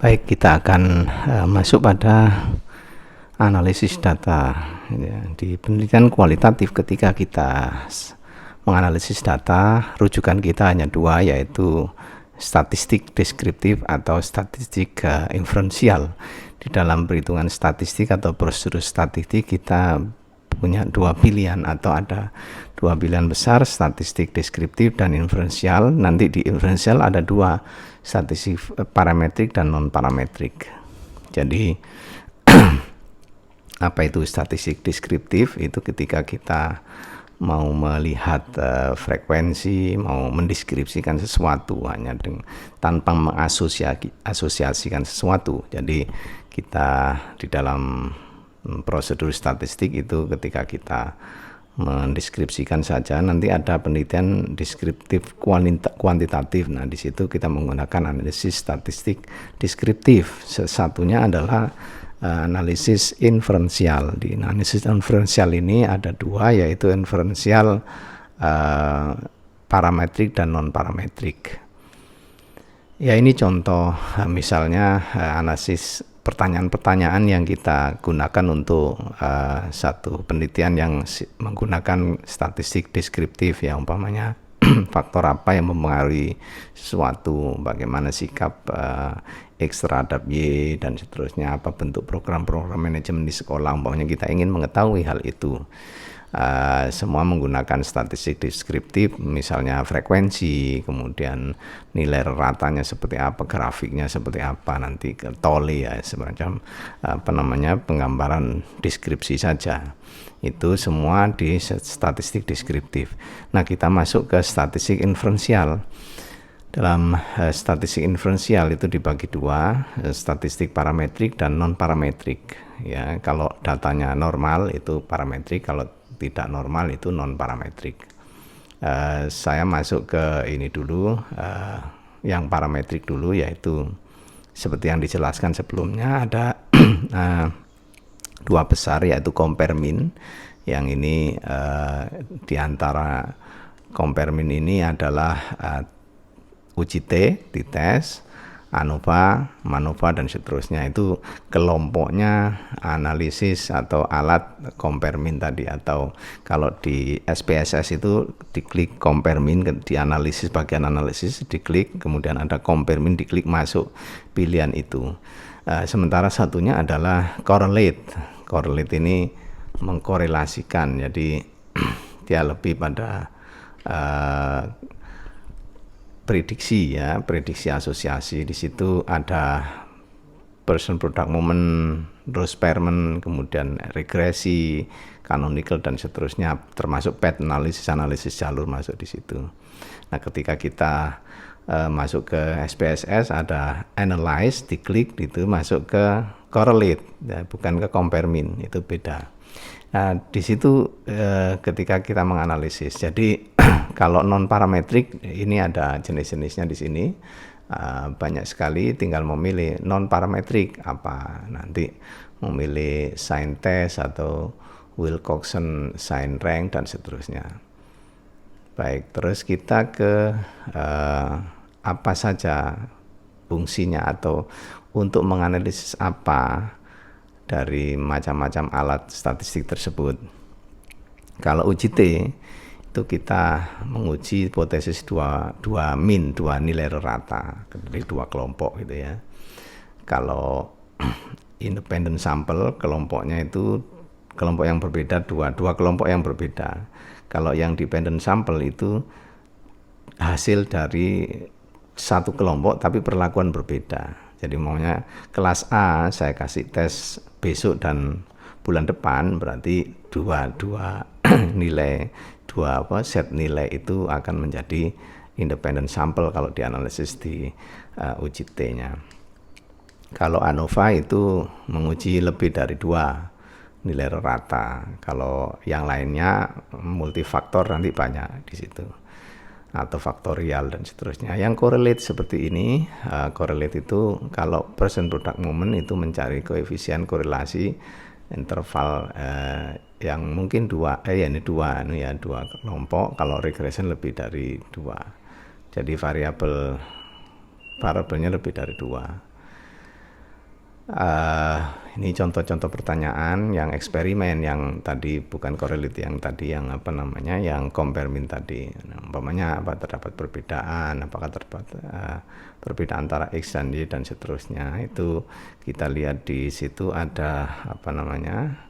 Baik, kita akan masuk pada analisis data. Ya, di penelitian kualitatif, ketika kita menganalisis data, rujukan kita hanya dua, yaitu statistik deskriptif atau statistik inferensial. Di dalam perhitungan statistik atau prosedur statistik, kita punya dua pilihan atau ada dua pilihan besar, statistik deskriptif dan inferensial. Nanti di inferensial ada dua, statistik parametrik dan non parametrik. Jadi apa itu statistik deskriptif? Itu ketika kita mau melihat frekuensi, mau mendeskripsikan sesuatu hanya tanpa mengasosiasikan sesuatu. Jadi kita di dalam prosedur statistik itu ketika kita mendeskripsikan saja, nanti ada penelitian deskriptif kuantitatif. Nah, di situ kita menggunakan analisis statistik deskriptif. Satunya adalah analisis inferensial. Di analisis inferensial ini ada dua, yaitu inferensial parametrik dan non parametrik. Ya, ini contoh misalnya analisis pertanyaan-pertanyaan yang kita gunakan untuk satu penelitian yang menggunakan statistik deskriptif, ya, umpamanya faktor apa yang mempengaruhi sesuatu, bagaimana sikap X terhadap Y dan seterusnya, apa bentuk program-program manajemen di sekolah, umpamanya kita ingin mengetahui hal itu. Semua menggunakan statistik deskriptif, misalnya frekuensi, kemudian nilai ratanya seperti apa, grafiknya seperti apa, nanti ke tole, ya, semacam penggambaran deskripsi saja. Itu semua di statistik deskriptif. Nah, kita masuk ke statistik inferensial. Dalam statistik inferensial itu dibagi dua, statistik parametrik dan non parametrik. Ya, kalau datanya normal itu parametrik, kalau tidak normal itu non parametrik. Saya masuk ke ini dulu, yang parametrik dulu, yaitu seperti yang dijelaskan sebelumnya ada dua besar, yaitu compare mean. Yang ini diantara compare mean ini adalah UGT, dites, ANOVA, MANOVA dan seterusnya. Itu kelompoknya analisis atau alat compare mean tadi, atau kalau di SPSS itu diklik compare mean, di analisis, bagian analisis diklik, kemudian ada compare mean, diklik, masuk pilihan itu. Sementara satunya adalah correlate. Correlate ini mengkorelasikan, jadi dia lebih pada prediksi, ya, prediksi asosiasi. Di situ ada person product moment, Ross Perman, kemudian regresi, canonical dan seterusnya, termasuk path analysis, analisis jalur masuk di situ. Nah, ketika kita masuk ke SPSS ada analyze, diklik itu masuk ke correlate, ya, bukan ke compare mean, itu beda. Nah, di situ ketika kita menganalisis, jadi kalau non parametrik ini ada jenis-jenisnya di sini, banyak sekali, tinggal memilih non parametrik apa, nanti memilih sign test atau Wilcoxon sign rank dan seterusnya. Baik, terus kita ke apa saja fungsinya atau untuk menganalisis apa dari macam-macam alat statistik tersebut. Kalau UGT itu kita menguji hipotesis dua mean, dua nilai rata dari dua kelompok gitu, ya. Kalau independent sample, kelompoknya itu kelompok yang berbeda, dua kelompok yang berbeda. Kalau yang dependent sample itu hasil dari satu kelompok tapi perlakuan berbeda. Jadi maunya kelas A saya kasih tes besok dan bulan depan, berarti dua nilai, set nilai itu akan menjadi independent sample kalau dianalisis di UGT-nya. Kalau ANOVA itu menguji lebih dari dua nilai rata. Kalau yang lainnya multifaktor, nanti banyak di situ, atau faktorial dan seterusnya. Yang correlate seperti ini, correlate itu kalau person product moment itu mencari koefisien korelasi interval yang mungkin dua kelompok. Kalau regression lebih dari dua, jadi variabelnya lebih dari dua. Eh, ini contoh-contoh pertanyaan yang eksperimen yang tadi bukan correlate, yang tadi yang apa namanya, yang compare mean tadi. Nah, umpamanya apa, terdapat perbedaan, apakah terdapat perbedaan antara X dan Y dan seterusnya. Itu kita lihat di situ ada apa namanya,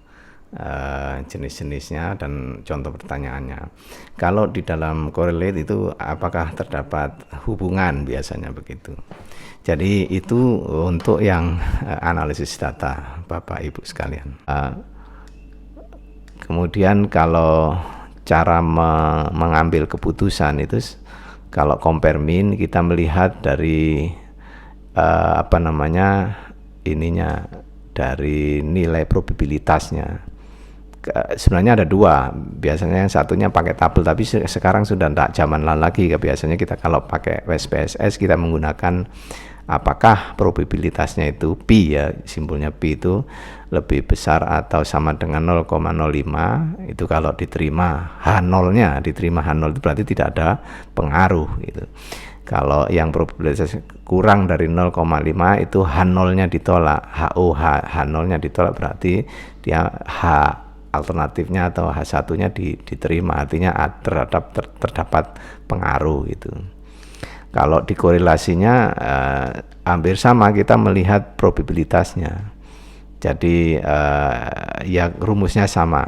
jenis-jenisnya dan contoh pertanyaannya. Kalau di dalam correlate itu apakah terdapat hubungan, biasanya begitu. Jadi itu untuk yang analisis data, Bapak Ibu sekalian. Kemudian kalau cara mengambil keputusan itu, kalau compare mean kita melihat dari apa namanya, ininya, dari nilai probabilitasnya. Sebenarnya ada dua, biasanya yang satunya pakai tabel, tapi sekarang sudah tidak zaman lagi. Biasanya kita kalau pakai SPSS kita menggunakan apakah probabilitasnya itu Pi, ya, simbolnya Pi itu lebih besar atau sama dengan 0,05. Itu kalau diterima H0-nya, diterima H0 itu berarti tidak ada pengaruh gitu. Kalau yang probabilitas kurang dari 0,5 itu H0-nya ditolak, H0-nya ditolak, berarti dia alternatifnya atau H1-nya diterima, artinya terdapat pengaruh gitu. Kalau dikorelasinya hampir sama, kita melihat probabilitasnya. Jadi ya rumusnya sama,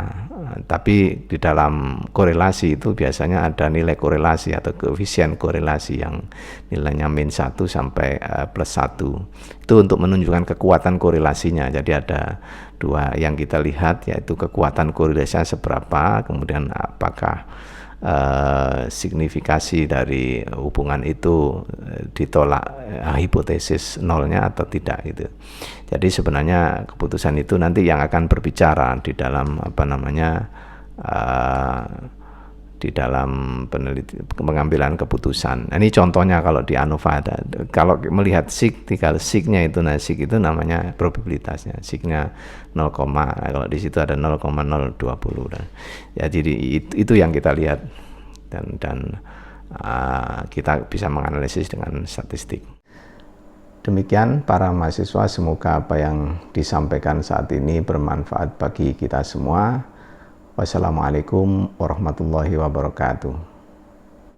tapi di dalam korelasi itu biasanya ada nilai korelasi atau koefisien korelasi yang nilainya min 1 sampai plus 1. Itu untuk menunjukkan kekuatan korelasinya. Jadi ada dua yang kita lihat, yaitu kekuatan korelasinya seberapa, kemudian apakah signifikasi dari hubungan itu ditolak hipotesis nolnya atau tidak gitu. Jadi sebenarnya keputusan itu nanti yang akan berbicara di dalam apa namanya, di dalam pengambilan keputusan. Nah, ini contohnya kalau di ANOVA ada. Kalau melihat sig, kalau signya itu, nah sig itu namanya probabilitasnya. Signya 0, kalau di situ ada 0,020. Ya, jadi itu yang kita lihat dan kita bisa menganalisis dengan statistik. Demikian para mahasiswa, semoga apa yang disampaikan saat ini bermanfaat bagi kita semua. Wassalamualaikum warahmatullahi wabarakatuh.